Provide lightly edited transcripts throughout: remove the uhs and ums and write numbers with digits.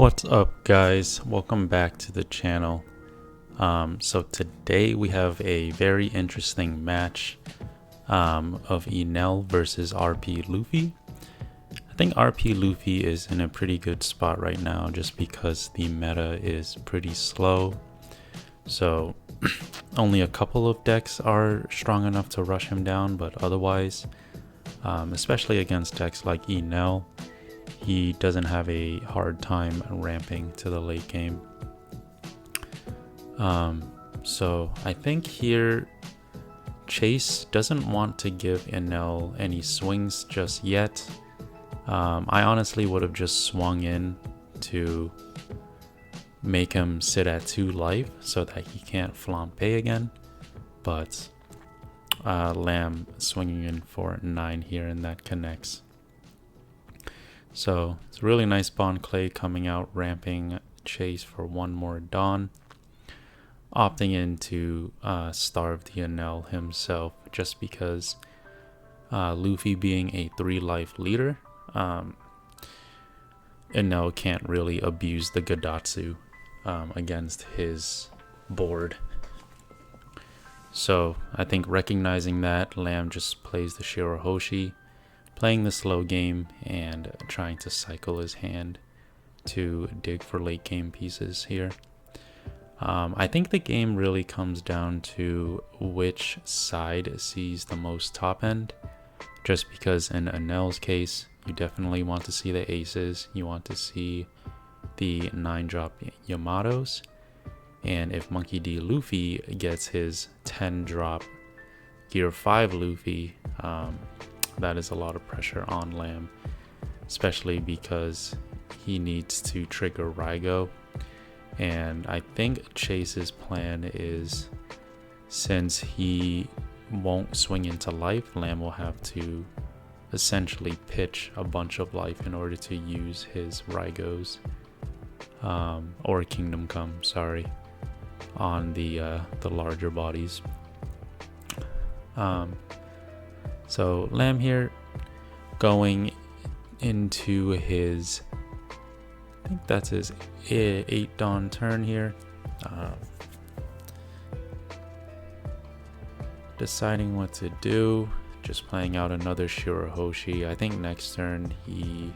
What's up, guys? Welcome back to the channel. So today we have a very interesting match of Enel versus RP Luffy. I think RP Luffy is in a pretty good spot right now just because the meta is pretty slow. So only a couple of decks are strong enough to rush him down, but otherwise, especially against decks like Enel, he doesn't have a hard time ramping to the late game. So I think here Chase doesn't want to give Enel any swings just yet. I honestly would have just swung in to make him sit at 2 life so that he can't flambe again, but Lamb swinging in for 9 here, and that connects. So it's a really nice Bond Clay coming out, ramping Chase for 1 more Dawn, opting in to starve the Enel himself just because Luffy being a 3 life leader, Enel can't really abuse the Gadatsu against his board. So I think recognizing that, Lamb just plays the Shirahoshi, playing the slow game and trying to cycle his hand to dig for late game pieces here. I think the game really comes down to which side sees the most top end, just because in Enel's case, you definitely want to see the aces, you want to see the 9-drop Yamatos, and if Monkey D. Luffy gets his 10-drop Gear 5 Luffy, that is a lot of pressure on Lamb, especially because he needs to trigger Raigo. And I think Chase's plan is, since he won't swing into life, Lamb will have to essentially pitch a bunch of life in order to use his Raigos, or Kingdom Come, sorry, on the larger bodies. So Lamb here going into his, I think that's his 8 Dawn turn here. Deciding what to do, just playing out another Shirahoshi. I think next turn he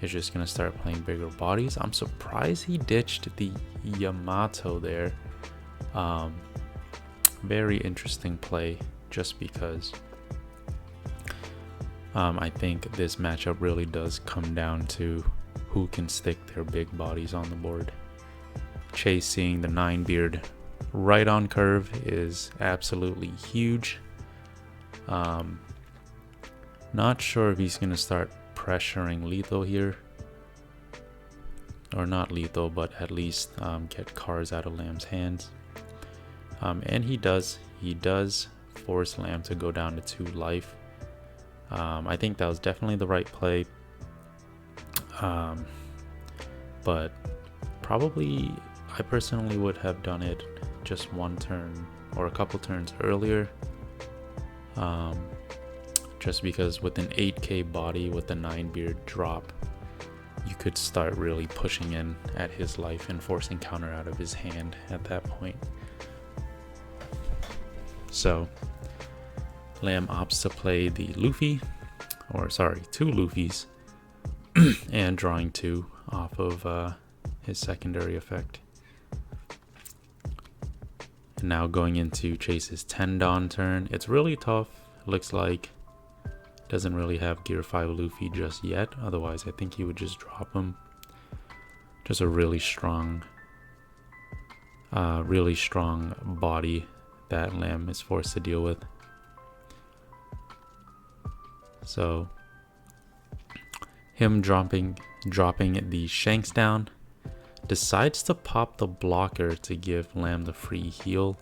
is just going to start playing bigger bodies. I'm surprised he ditched the Yamato there. Very interesting play, just because I think this matchup really does come down to who can stick their big bodies on the board. Chase seeing the 9-beard right on curve is absolutely huge. Not sure if he's going to start pressuring lethal here. Or not lethal, but at least get cards out of Lamb's hands. And he does force Lamb to go down to 2 life. I think that was definitely the right play, but probably I personally would have done it just 1 turn or a couple turns earlier, just because with an 8k body with the 9-beard drop, you could start really pushing in at his life and forcing counter out of his hand at that point. So Lamb opts to play the Luffy, or sorry, 2 Luffys, and drawing 2 off of his secondary effect. And now going into Chase's 10 Dawn turn. It's really tough. Looks like doesn't really have Gear 5 Luffy just yet. Otherwise, I think he would just drop him. Just a really strong body that Lamb is forced to deal with. So him dropping the Shanks down, decides to pop the blocker to give Lamb the free heal.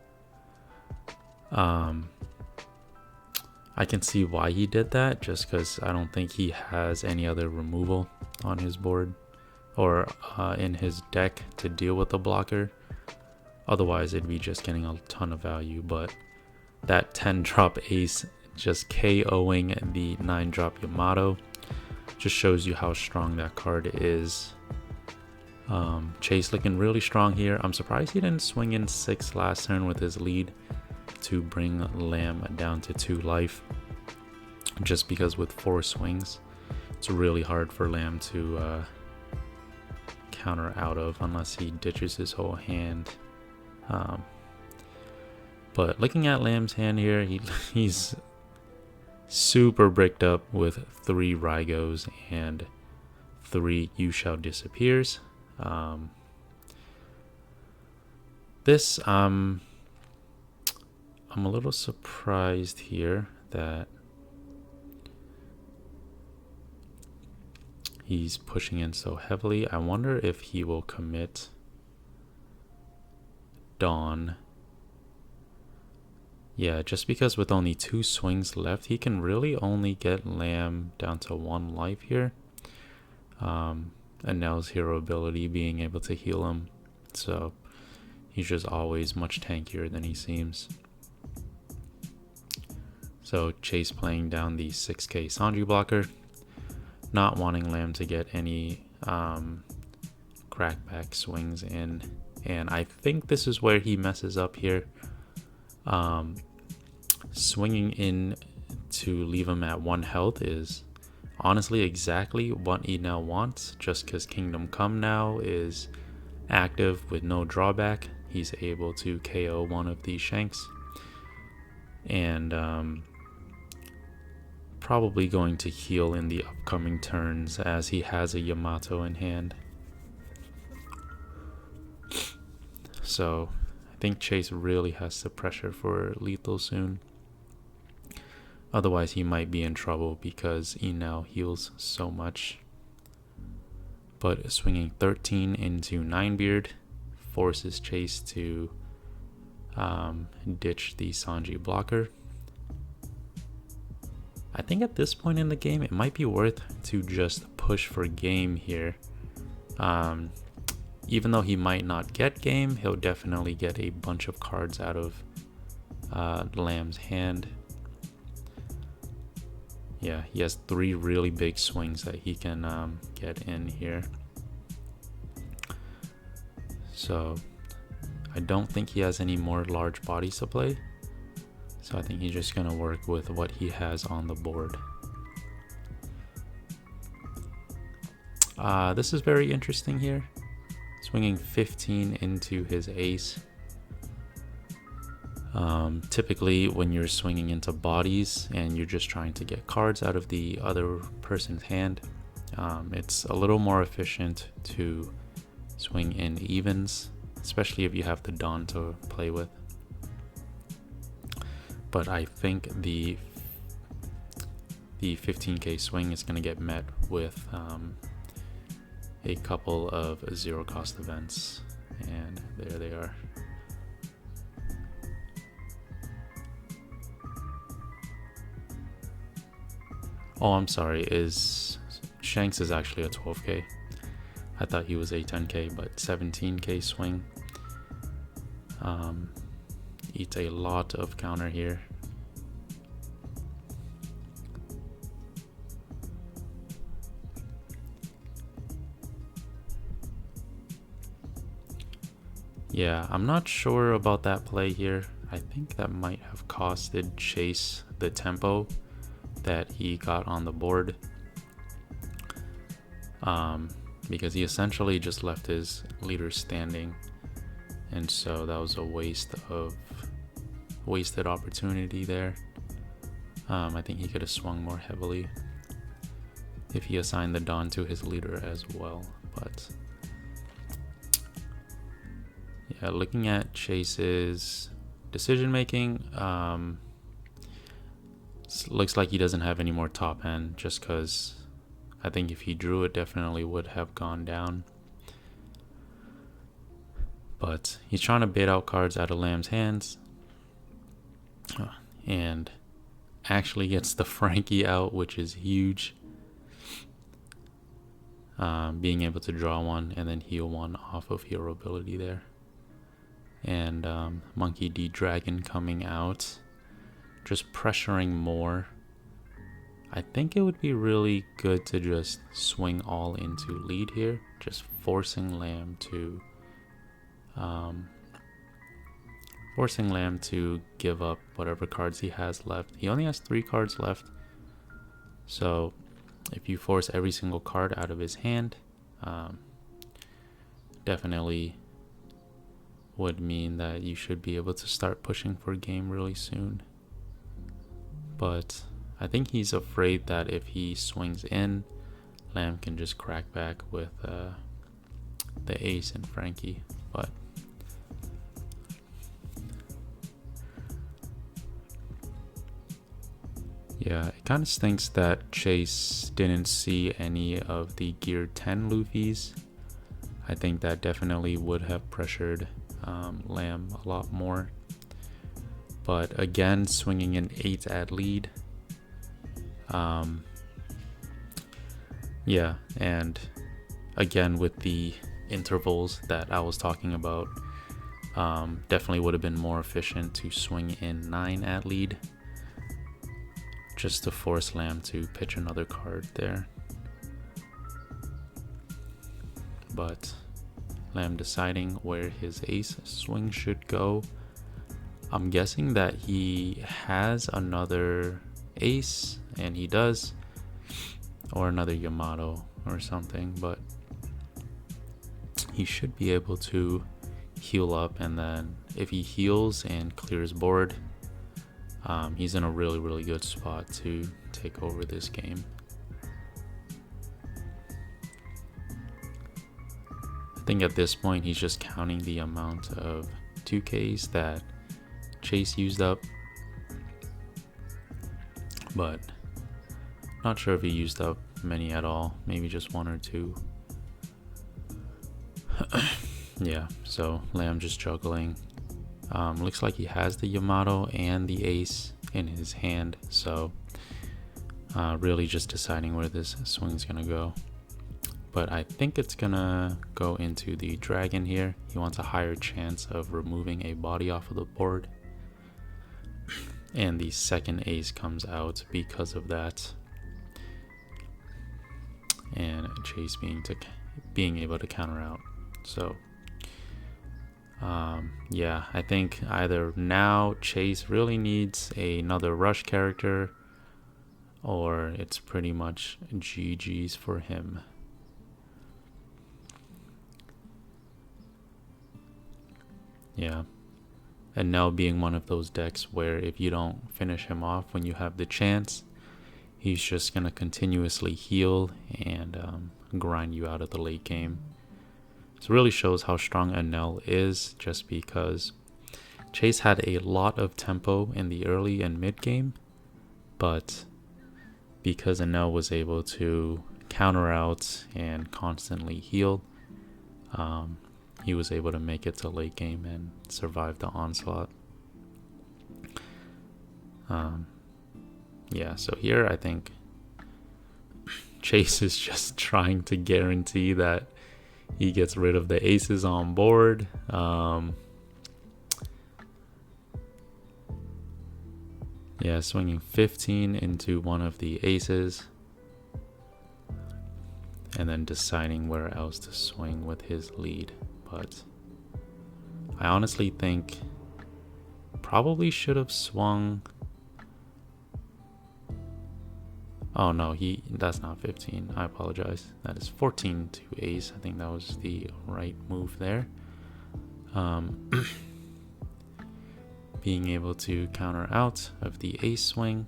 I can see why he did that, just because I don't think he has any other removal on his board or in his deck to deal with the blocker. Otherwise it'd be just getting a ton of value, but that 10-drop ace just KOing the 9-drop Yamato just shows you how strong that card is. Chase looking really strong here. I'm surprised he didn't swing in 6 last turn with his lead to bring Lamb down to 2 life. Just because with 4 swings, it's really hard for Lamb to counter out of unless he ditches his whole hand. But looking at Lamb's hand here, he's super bricked up with 3 Rygos and 3 You Shall Disappears. This I'm a little surprised here that he's pushing in so heavily. I wonder if he will commit Dawn. Yeah, just because with only 2 swings left, he can really only get Lamb down to 1 life here. Enel's hero ability being able to heal him. So he's just always much tankier than he seems. So Chase playing down the 6k Sanji blocker. Not wanting Lamb to get any crackback swings in. And I think this is where he messes up here. Swinging in to leave him at 1 health is honestly exactly what Enel wants. Just because Kingdom Come now is active with no drawback, he's able to KO one of these Shanks. And probably going to heal in the upcoming turns as he has a Yamato in hand. So I think Chase really has to pressure for lethal soon. Otherwise he might be in trouble because Enel heals so much. But swinging 13 into Ninebeard forces Chase to ditch the Sanji blocker. I think at this point in the game, it might be worth to just push for game here. Even though he might not get game, he'll definitely get a bunch of cards out of Lamb's hand. Yeah, he has 3 really big swings that he can get in here. So I don't think he has any more large bodies to play. So I think he's just going to work with what he has on the board. This is very interesting here. Swinging 15 into his ace. Typically when you're swinging into bodies and you're just trying to get cards out of the other person's hand, it's a little more efficient to swing in evens, especially if you have the Dawn to play with. But I think the 15k swing is going to get met with a couple of 0 cost events, and there they are. Oh, I'm sorry, Shanks is actually a 12k. I thought he was a 10k, but 17k swing. Eats a lot of counter here. Yeah, I'm not sure about that play here. I think that might have costed Chase the tempo that he got on the board. Because he essentially just left his leader standing. And so that was a wasted opportunity there. I think he could have swung more heavily if he assigned the Dawn to his leader as well. But yeah, looking at Chase's decision making, looks like he doesn't have any more top end, just because I think if he drew it, definitely would have gone down. But he's trying to bait out cards out of Lamb's hands. And actually gets the Frankie out, which is huge. Being able to draw one and then heal one off of hero ability there. And Monkey D Dragon coming out. Just pressuring more. I think it would be really good to just swing all into lead here. Just forcing Lamb to give up whatever cards he has left. He only has 3 cards left, so if you force every single card out of his hand, definitely would mean that you should be able to start pushing for game really soon. But I think he's afraid that if he swings in, Lamb can just crack back with the ace and Frankie. But yeah, it kind of stinks that Chase didn't see any of the gear 10 Luffys. I think that definitely would have pressured Lamb a lot more. But again, swinging an 8 at lead. Yeah, and again with the intervals that I was talking about, definitely would have been more efficient to swing in 9 at lead, just to force Lamb to pitch another card there. But Lamb deciding where his ace swing should go. I'm guessing that he has another ace, and he does, or another Yamato or something, but he should be able to heal up, and then if he heals and clears board, he's in a really good spot to take over this game. I think at this point he's just counting the amount of 2Ks that Chase used up, but not sure if he used up many at all, maybe just 1 or 2. Yeah, so Lamb just juggling. Looks like he has the Yamato and the ace in his hand, so really just deciding where this swing is gonna go. But I think it's gonna go into the dragon here. He wants a higher chance of removing a body off of the board, and the second ace comes out because of that, and Chase being able to counter out. So yeah, I think either now Chase really needs another rush character, or it's pretty much GG's for him. Yeah, and now being one of those decks where if you don't finish him off when you have the chance, he's just gonna continuously heal and grind you out of the late game. So it really shows how strong Enel is, just because Chase had a lot of tempo in the early and mid game, but because Enel was able to counter out and constantly heal, he was able to make it to late game and survive the onslaught. Yeah, so here I think Chase is just trying to guarantee that he gets rid of the aces on board. Yeah, swinging 15 into one of the aces, and then deciding where else to swing with his lead. But I honestly think probably should have swung. Oh no, that's not 15. I apologize. That is 14 to ace. I think that was the right move there. Being able to counter out of the ace swing.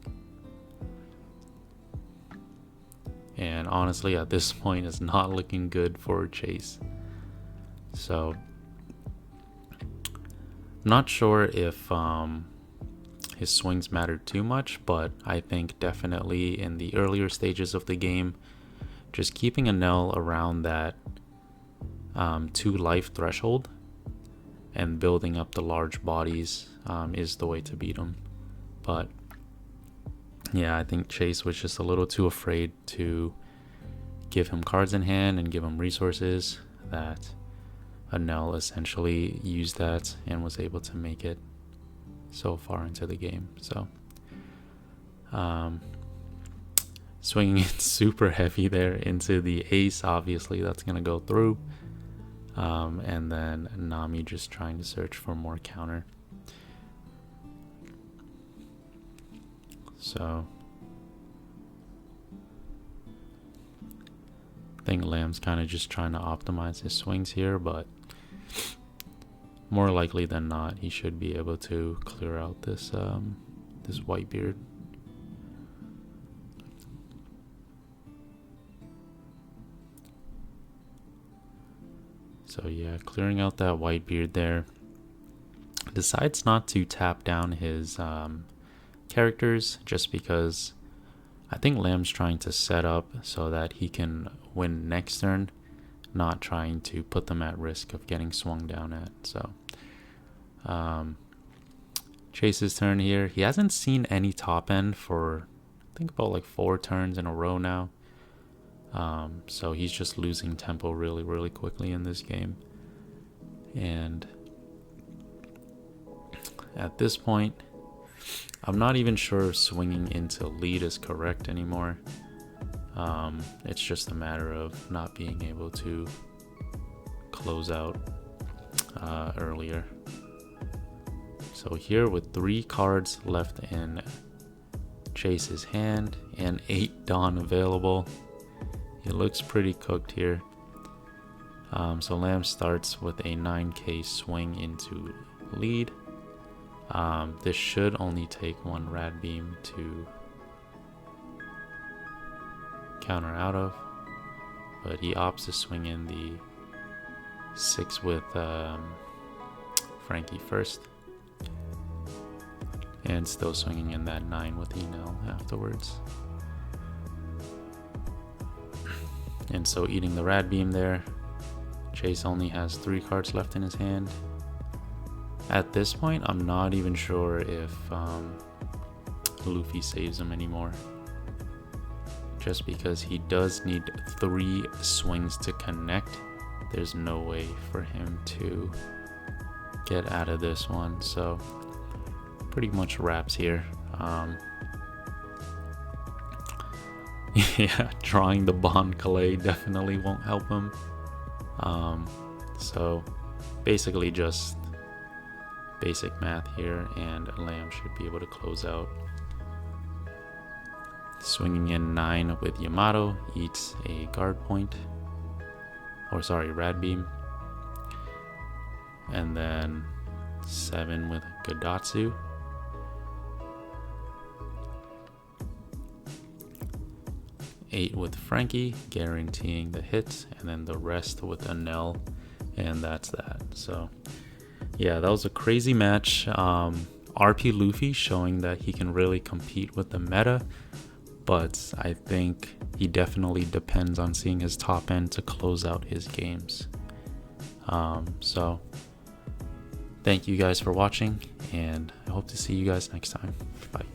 And honestly, at this point, it's not looking good for Chase. So, not sure if his swings mattered too much, but I think definitely in the earlier stages of the game, just keeping Enel around that 2 life threshold and building up the large bodies is the way to beat him. But yeah, I think Chase was just a little too afraid to give him cards in hand and give him resources, that Enel essentially used that and was able to make it so far into the game. So swinging it super heavy there into the ace, obviously that's gonna go through. And then Nami just trying to search for more counter. So I think Lamb's kind of just trying to optimize his swings here, but more likely than not, he should be able to clear out this this Whitebeard. So yeah, clearing out that Whitebeard there. Decides not to tap down his characters just because I think Lamb's trying to set up so that he can win next turn, not trying to put them at risk of getting swung down at. So Chase's turn here. He hasn't seen any top end for I think about like 4 turns in a row now. So he's just losing tempo really quickly in this game. And at this point, I'm not even sure if swinging into lead is correct anymore. It's just a matter of not being able to close out earlier. So here with 3 cards left in Chase's hand and 8 Dawn available, it looks pretty cooked here. So Lamb starts with a 9k swing into lead. This should only take 1 Rad Beam to counter out of, but he opts to swing in the 6 with Frankie first, and still swinging in that 9 with Enel afterwards. And so eating the Rad Beam there, Chase only has 3 cards left in his hand. At this point, I'm not even sure if Luffy saves him anymore. Just because he does need 3 swings to connect, there's no way for him to get out of this one. So pretty much wraps here. Yeah, drawing the Bon Calais definitely won't help him. So basically just basic math here, and Lamb should be able to close out. Swinging in 9 with Yamato, eats a guard point, or sorry, Rad Beam, and then 7 with Gadatsu. Eight with Frankie, guaranteeing the hits, and then the rest with Enel, and that's that. So yeah, that was a crazy match. RP Luffy showing that he can really compete with the meta, but I think he definitely depends on seeing his top end to close out his games. So thank you guys for watching, and I hope to see you guys next time. Bye.